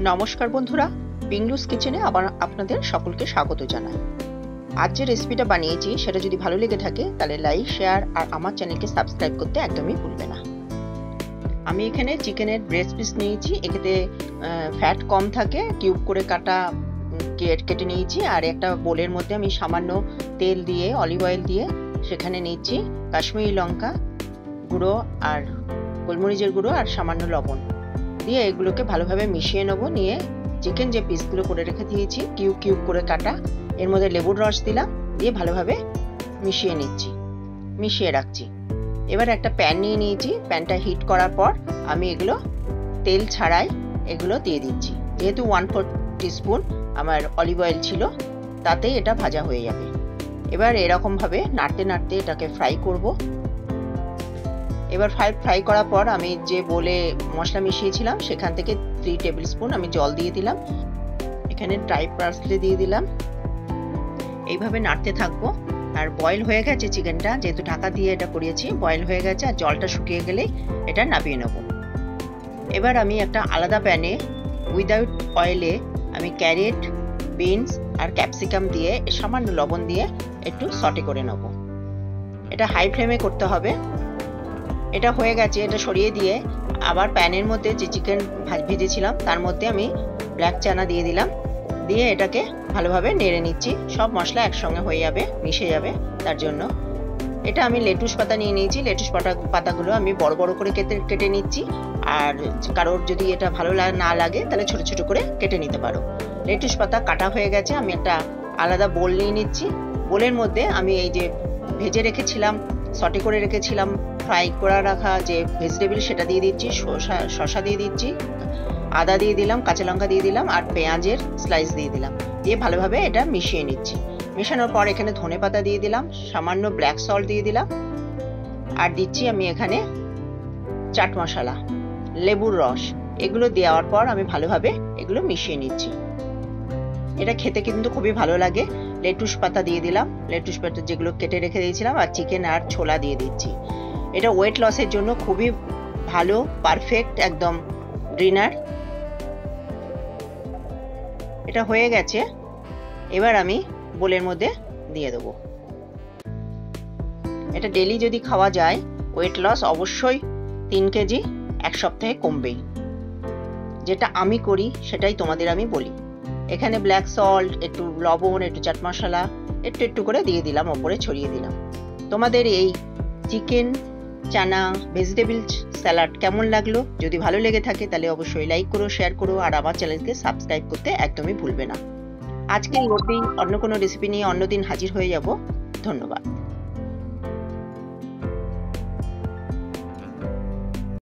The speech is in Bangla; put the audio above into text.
নমস্কার বন্ধুরা, পিংলুস কিচেনে আবার আপনাদের সকলকে স্বাগত জানাই। আজ যে রেসিপিটা বানিয়েছি সেটা যদি ভালো লেগে থাকে তাহলে লাইক, শেয়ার আর আমার চ্যানেলকে সাবস্ক্রাইব করতে একদমই ভুলবে না। আমি এখানে চিকেনের ব্রেস্ট পিস নিয়েছি, এতে ফ্যাট কম থাকে, কিউব করে কাটা কেটে নিয়েছি। আর একটা বোলের মধ্যে আমি সামান্য তেল দিয়ে, অলিভ অয়েল দিয়ে সেখানে নিচ্ছি কাশ্মীরি লঙ্কা গুঁড়ো আর গোলমরিচের গুঁড়ো আর সামান্য লবণ দিয়ে এগুলোকে ভালোভাবে মিশিয়ে নেব। নিয়ে চিকেন যে পিসগুলো করে রেখে দিয়েছি কিউব কিউব করে কাটা, এর মধ্যে লেবুর রস দিলাম, দিয়ে ভালোভাবে মিশিয়ে রাখছি। এবার একটা প্যান নিয়ে নিয়েছি, প্যানটা হিট করার পর আমি এগুলো তেল ছাড়াই এগুলো দিয়ে দিচ্ছি। যেহেতু 1/4 টিস্পুন আমার অলিভ অয়েল ছিল, তাতেই এটা ভাজা হয়ে যাবে। এবার এরকমভাবে নাড়তে নাড়তে এটাকে ফ্রাই করব। এবার ফ্রাই করার পর আমি যে বলে মশলা মিশিয়েছিলাম সেখান থেকে 3 টেবিল স্পুন আমি জল দিয়ে দিলাম। এখানে ড্রাই পার্সলে দিয়ে দিলাম। এইভাবে নাড়তে থাকবো। আর বয়েল হয়ে গেছে চিকেনটা, যেহেতু ঢাকা দিয়ে এটা করিয়েছি, বয়েল হয়ে গেছে। আর জলটা শুকিয়ে গেলেই এটা নামিয়ে নেব। এবার আমি একটা আলাদা প্যানে উইদাউট অয়েলে আমি ক্যারেট, বিনস আর ক্যাপসিকাম দিয়ে সামান্য লবণ দিয়ে একটু সটে করে নেব। এটা হাই ফ্লেমে করতে হবে। এটা হয়ে গেছে, এটা সরিয়ে দিয়ে আবার প্যানের মধ্যে যে চিকেন ভেজেছিলাম তার মধ্যে আমি ব্ল্যাক চানা দিয়ে দিলাম। দিয়ে এটাকে ভালোভাবে নেড়ে নিচ্ছি। সব মশলা একসঙ্গে হয়ে যাবে, মিশে যাবে। তার জন্য এটা আমি লেটুস পাতা নিয়ে নিয়েছি। লেটুস পাতাগুলো আমি বড় বড় করে কেটে নিচ্ছি। আর কারোর যদি এটা ভালো না লাগে তাহলে ছোট ছোট করে কেটে নিতে পারো। লেটুস পাতা কাটা হয়ে গেছে। আমি একটা আলাদা বোল নিয়ে নিচ্ছি। বোলের মধ্যে আমি এই যে ভেজে রেখেছিলাম, সটে করে রেখেছিলাম, ফ্রাই করে রাখা যে ভেজিটেবল সেটা দিয়ে দিচ্ছি, শসা দিয়ে দিচ্ছি, আদা দিয়ে দিলাম, কাঁচা লঙ্কা দিয়ে দিলাম আর পেঁয়াজের স্লাইস দিয়ে দিলাম। দিয়ে ভালোভাবে এটা মিশিয়ে নিচ্ছি। মেশানোর পর এখানে ধনেপাতা দিয়ে দিলাম, সামান্য ব্ল্যাক সল্ট দিয়ে দিলাম, আর দিচ্ছি আমি এখানে চাট মশলা, লেবুর রস। এগুলো দেওয়ার পর আমি ভালোভাবে এগুলো মিশিয়ে নিচ্ছি। এটা খেতে কিন্তু খুবই ভালো লাগে। লেটুস পাতা দিয়ে দিলাম, লেটুস পাতা যেগুলো কেটে রেখে দিয়েছিলাম, আর চিকেন আর ছোলা দিয়ে দিচ্ছি। এটা ওয়েট লসের জন্য খুবই ভালো, পারফেক্ট একদম ডিনার। এটা হয়ে গেছে। এবার আমি বোলের মধ্যে দিয়ে দেবো। এটা ডেলি যদি খাওয়া যায়, ওয়েট লস অবশ্যই 3 কেজি 1 সপ্তাহে কমবেই। যেটা আমি করি সেটাই তোমাদের আমি বলি। এখানে ব্ল্যাক সল্ট, একটু লবণ, একটু চাট মশলা একটু একটু করে দিয়ে দিলাম, ওপরে ছড়িয়ে দিলাম। তোমাদের এই চিকেন চানা ভেজিটেবল স্যালাড কেমন লাগলো? যদি ভালো লেগে থাকে তাহলে অবশ্যই লাইক করো, শেয়ার করো আর আমার চ্যানেলকে সাবস্ক্রাইব করতে একদমই ভুলবে না। আজকে অন্য কোনো রেসিপি নিয়ে অন্যদিন হাজির হয়ে যাব। ধন্যবাদ।